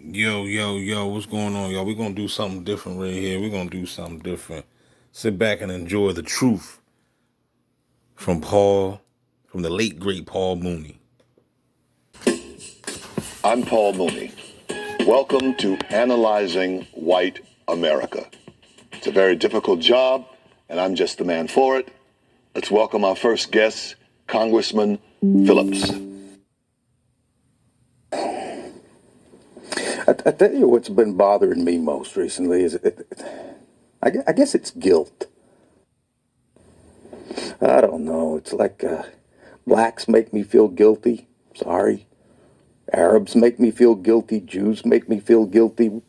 Yo, what's going on, y'all? We're gonna do something different right here. We're gonna do something different. Sit back and enjoy the truth from from the late great Paul Mooney. I'm Paul Mooney. Welcome to Analyzing White America. It's a very difficult job, and I'm just the man for it. Let's welcome our first guest, Congressman Phillips. I tell you what's been bothering me most recently is, I guess it's guilt. I don't know. It's like blacks make me feel guilty. Sorry. Arabs make me feel guilty. Jews make me feel guilty.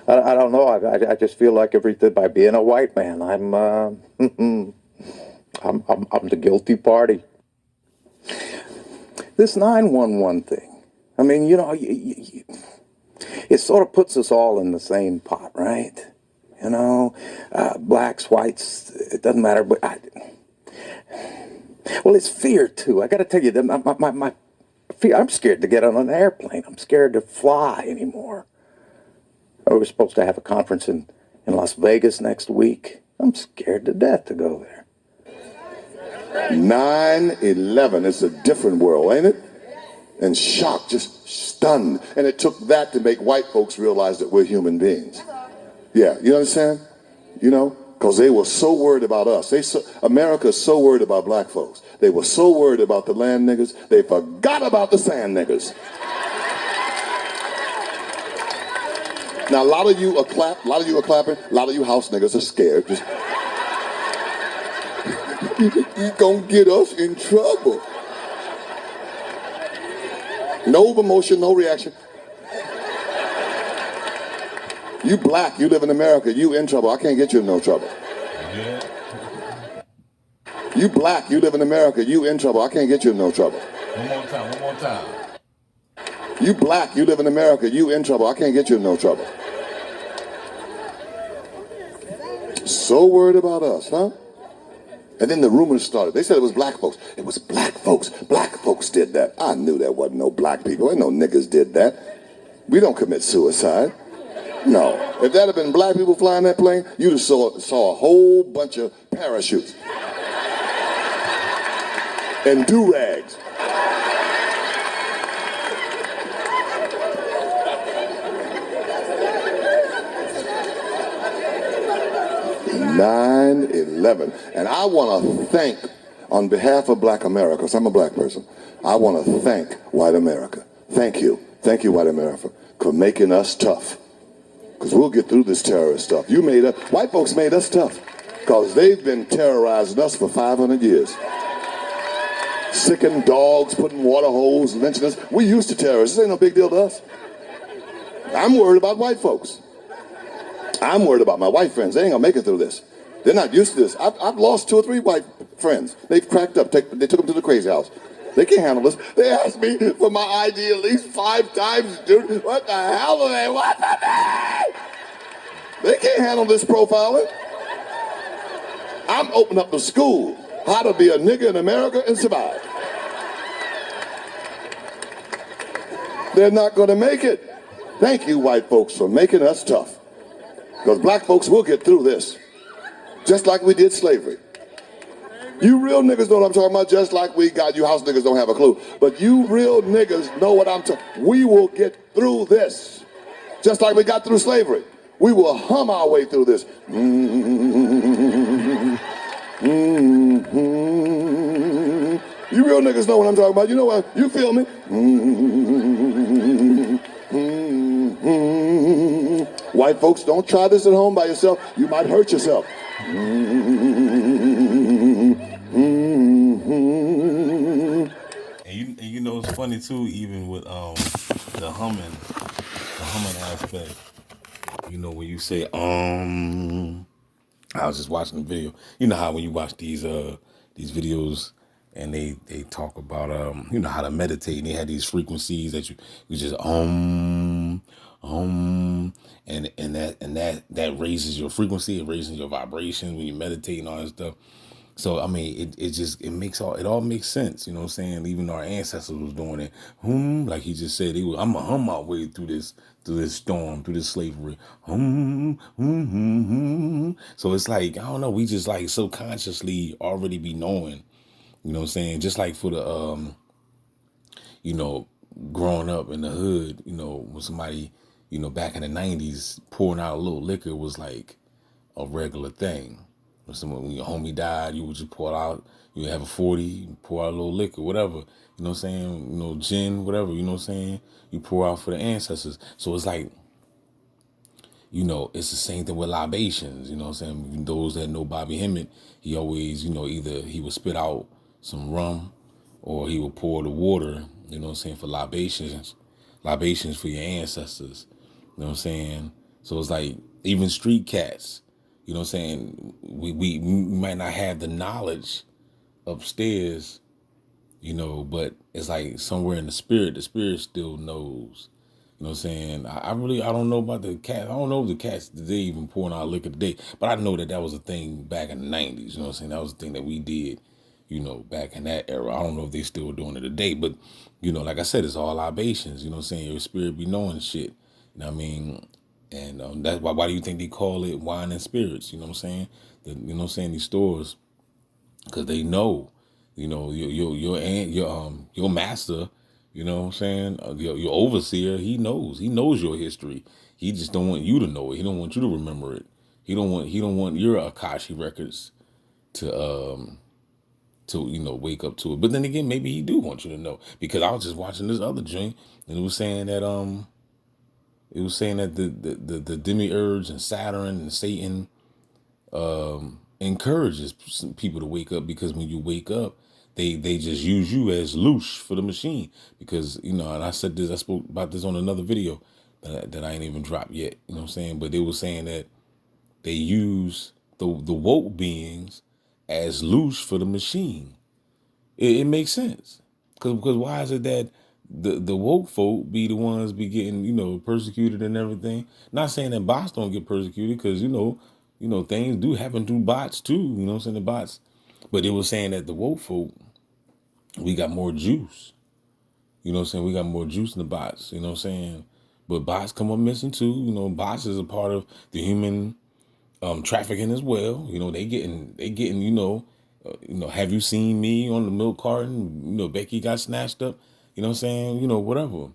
I don't know. I just feel like everything by being a white man, I'm the guilty party. This 911 thing. I mean, it sort of puts us all in the same pot, right? Blacks, whites, it doesn't matter. But well, it's fear too. I got to tell you that my fear. I'm scared to get on an airplane. I'm scared to fly anymore. We're supposed to have a conference in Las Vegas next week. I'm scared to death to go there. 9/11 is a different world, ain't it? And shocked, just stunned. And it took that to make white folks realize that we're human beings. Yeah, you understand? Because they were so worried about us. America's so worried about black folks. They were so worried about the land niggas, they forgot about the sand niggas. Now, a lot of you are clapping, a lot of you house niggas are scared. Just, you gonna get us in trouble. No emotion, no reaction. You black, you live in America, you in trouble. I can't get you in no trouble. Yeah. You black, you live in America, you in trouble. I can't get you in no trouble. One more time. You black, you live in America, you in trouble. I can't get you in no trouble. So worried about us, huh? And then the rumors started. They said it was black folks. It was black folks. Black folks did that. I knew there wasn't no black people. Ain't no niggas did that. We don't commit suicide. No. If that had been black people flying that plane, you'd have saw a whole bunch of parachutes. And do-rags. Nine 11. And I want to thank, on behalf of black America, because I'm a black person, I want to thank white America. Thank you. Thank you, white America, for making us tough. Because we'll get through this terrorist stuff. White folks made us tough. Because they've been terrorizing us for 500 years. Sicking dogs, putting water holes, lynching us. We used to terrorists. This ain't no big deal to us. I'm worried about white folks. I'm worried about my white friends. They ain't gonna make it through this. They're not used to this. I've lost 2 or 3 white friends. They've cracked up. They took them to the crazy house. They can't handle this. They asked me for my ID at least 5 times, dude. What the hell are they? What the hell? They can't handle this profiling. I'm opening up the school. How to be a nigga in America and survive. They're not gonna make it. Thank you, white folks, for making us tough. Because black folks will get through this. Just like we did slavery. You real niggas know what I'm talking about, just like we got. You house niggas don't have a clue. But you real niggas know what I'm talking about. We will get through this. Just like we got through slavery. We will hum our way through this. You real niggas know what I'm talking about. You know what? You feel me? White folks, don't try this at home by yourself. You might hurt yourself. And you know it's funny too, even with the humming aspect. When you say I was just watching the video. You know how when you watch these videos and they talk about how to meditate, and they had these frequencies that you just and that raises your frequency, it raises your vibration when you meditate and all that stuff. So I mean, it all makes sense. You know what I'm saying? Even our ancestors was doing it. Like he just said, I'm gonna hum my way through this storm, through this slavery. So it's like I don't know. We just like subconsciously already be knowing. You know what I'm saying? Just like for the you know, growing up in the hood, you know, when somebody, you know, back in the 90s pouring out a little liquor was like a regular thing. When your homie died, you would just pour out, you would have a 40, you pour out a little liquor, whatever. You know what I'm saying? You know, gin, whatever, you know what I'm saying? You pour out for the ancestors. So it's like, you know, it's the same thing with libations, you know what I'm saying? Those that know Bobby Hemmett, he always, you know, either he would spit out some rum or he would pour the water, you know what I'm saying, for libations for your ancestors, you know what I'm saying? So it's like, even street cats, you know what I'm saying, we might not have the knowledge upstairs, you know, but it's like somewhere in the spirit still knows. You know what I'm saying? I don't know about the cat. I don't know if the cats today even pouring out liquor today, but I know that was a thing back in the 90s. You know what I'm saying? That was the thing that we did, you know, back in that era. I don't know if they still doing it today, but, you know, like I said, it's all libations. You know what I'm saying? Your spirit be knowing shit. You know what I mean? And that's why do you think they call it wine and spirits? You know what I'm saying? You know what I'm saying? These stores, because they know, you know, your master, you know what I'm saying, your overseer, he knows your history. He just don't want you to know it. He don't want you to remember it. He don't want your Akashi records to you know wake up to it. But then again, maybe he do want you to know, because I was just watching this other joint and it was saying that the demiurge and Saturn and Satan encourages people to wake up, because when you wake up, they just use you as loosh for the machine. Because, you know, and I spoke about this on another video that I ain't even dropped yet, you know what I'm saying? But they were saying that they use the woke beings as loosh for the machine. It makes sense. Because why is it that the woke folk be the ones be getting, you know, persecuted and everything? Not saying that bots don't get persecuted, because, you know, things do happen through bots too, you know what I'm saying, the bots. But it was saying that the woke folk, we got more juice. You know what I'm saying? We got more juice in the bots, you know what I'm saying? But bots come up missing too. You know, bots is a part of the human trafficking as well. You know, they getting, you know, have you seen me on the milk carton? You know, Becky got snatched up. You know what I'm saying? You know, whatever.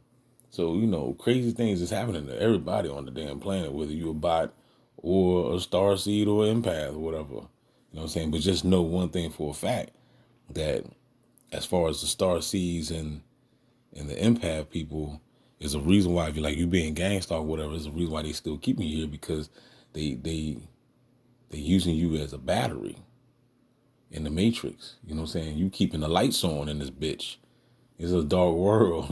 So, you know, crazy things is happening to everybody on the damn planet, whether you a bot or a star seed or an empath or whatever. You know what I'm saying? But just know one thing for a fact, that as far as the star seeds and the empath people, is a reason why, if you like you being gangsta or whatever, is a reason why they still keep me here, because they using you as a battery in the matrix. You know what I'm saying? You keeping the lights on in this bitch. It's a dark world.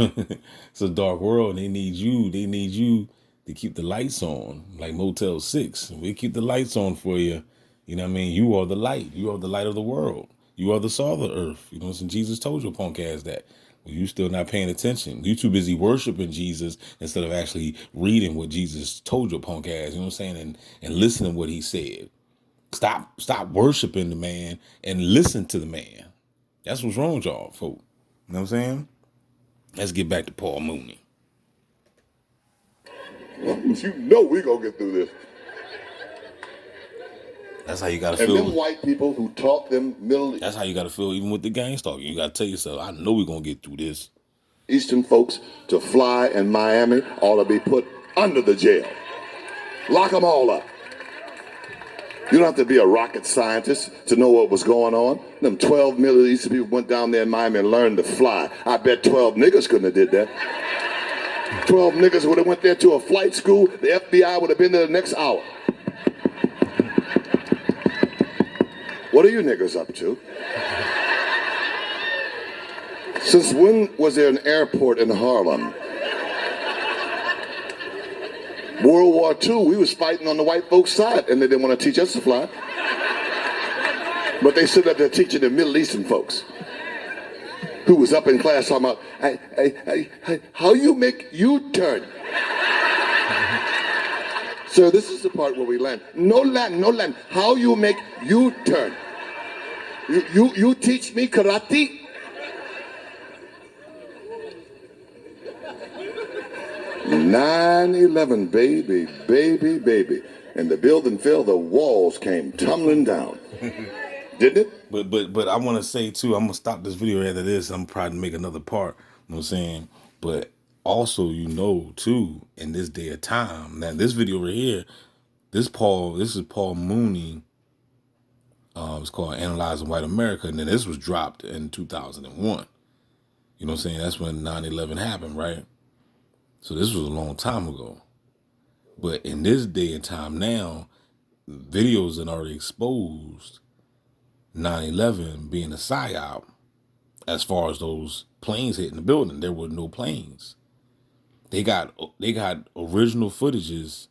It's a dark world, and they need you to keep the lights on, like Motel 6. We keep the lights on for you. You know what I mean? You are the light. You are the light of the world. You are the salt of the earth. You know what I'm saying? Jesus told your punk ass that. Well, you still not paying attention. You too busy worshiping Jesus instead of actually reading what Jesus told your punk ass, you know what I'm saying? And listening to what he said. Stop worshiping the man and listen to the man. That's what's wrong with y'all, folk. You know what I'm saying? Let's get back to Paul Mooney. You know we gonna get through this. That's how you gotta And feel. them white people who taught them Middle That's how you gotta feel, even with the gang stalking. You gotta tell yourself, I know we're gonna get through this. Eastern folks to fly in Miami ought to be put under the jail. Lock them all up. You don't have to be a rocket scientist to know what was going on. Them 12 Middle Eastern people went down there in Miami and learned to fly. I bet 12 niggas couldn't have did that. 12 niggas would have went there to a flight school. The FBI would have been there the next hour. What are you niggas up to? Since when was there an airport in Harlem? World War II, we was fighting on the white folks' side, and they didn't want to teach us to fly. But they stood up there teaching the Middle Eastern folks, who was up in class talking about, how you make U-turn. So this is the part where we land. No land, no land. How you make U-turn. You teach me karate? 9/11, baby, baby, baby. And the building fell, the walls came tumbling down. Didn't it? But I want to say too, I'm gonna stop this video after this. I'm probably make another part. You know what I'm saying? But also, too, in this day of time, now this video right here, this is Paul Mooney. It's called Analyzing White America, and then this was dropped in 2001. You know what I'm saying? That's when 9/11 happened, right? So this was a long time ago. But in this day and time now, videos that already exposed 9/11 being a psyop. As far as those planes hitting the building, there were no planes. They got original footages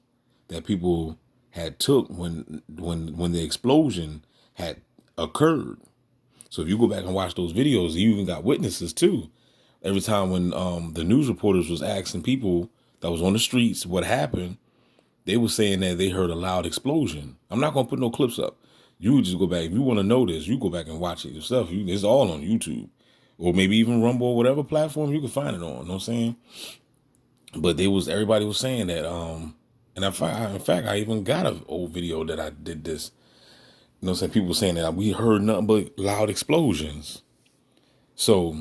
that people had took when the explosion had occurred. So if you go back and watch those videos, you even got witnesses too. Every time when the news reporters was asking people that was on the streets what happened, they were saying that they heard a loud explosion. I'm not gonna put no clips up. You would just go back if you want to know this. You go back and watch it yourself. It's all on YouTube, or maybe even Rumble or whatever platform you can find it on. You know what I'm saying? But everybody was saying that. And in fact, I even got an old video that I did this. You know what I'm saying? People saying that we heard nothing but loud explosions. So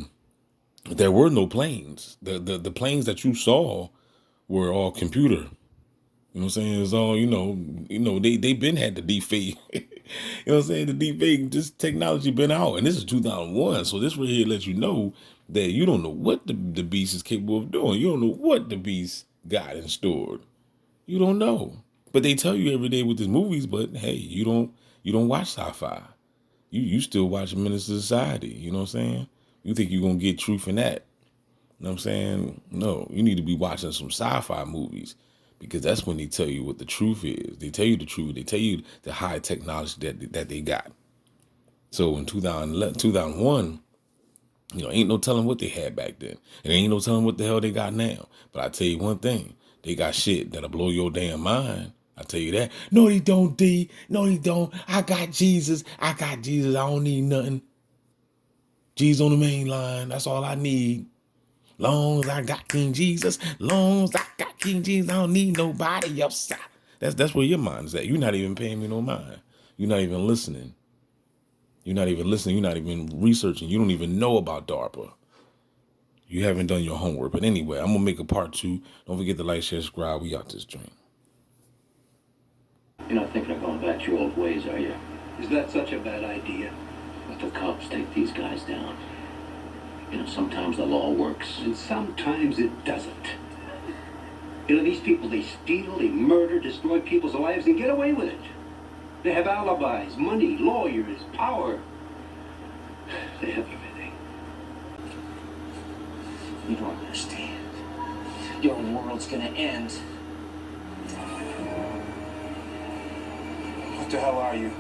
there were no planes. The planes that you saw were all computer. You know what I'm saying? It's all, they been had the deep fake. You know what I'm saying? The deep fake, this technology been out. And this is 2001. So this right here lets you know that you don't know what the beast is capable of doing. You don't know what the beast got in stored. You don't know. But they tell you every day with these movies, but hey, you don't watch sci-fi. You still watch Menace to Society. You know what I'm saying? You think you're going to get truth in that. You know what I'm saying? No, you need to be watching some sci-fi movies, because that's when they tell you what the truth is. They tell you the truth. They tell you the high technology that they got. So in 2001, ain't no telling what they had back then. And ain't no telling what the hell they got now. But I tell you one thing, they got shit that'll blow your damn mind. I tell you that. No, they don't, D. No, they don't. I got Jesus. I don't need nothing. Jesus on the main line. That's all I need. Long as I got King Jesus, long as I got King Jesus, I don't need nobody else. That's where your mind is at. You're not even paying me no mind. You're not even listening. You're not even listening. You're not even researching. You don't even know about DARPA. You haven't done your homework. But anyway, I'm going to make a part 2. Don't forget to like, share, subscribe. We out this dream. You're not thinking of going back to your old ways, are you? Is that such a bad idea? Let the cops take these guys down. Sometimes the law works. And sometimes it doesn't. These people, they steal, they murder, destroy people's lives, and get away with it. They have alibis, money, lawyers, power. They have everything. You don't understand. Your world's gonna end. What the hell are you?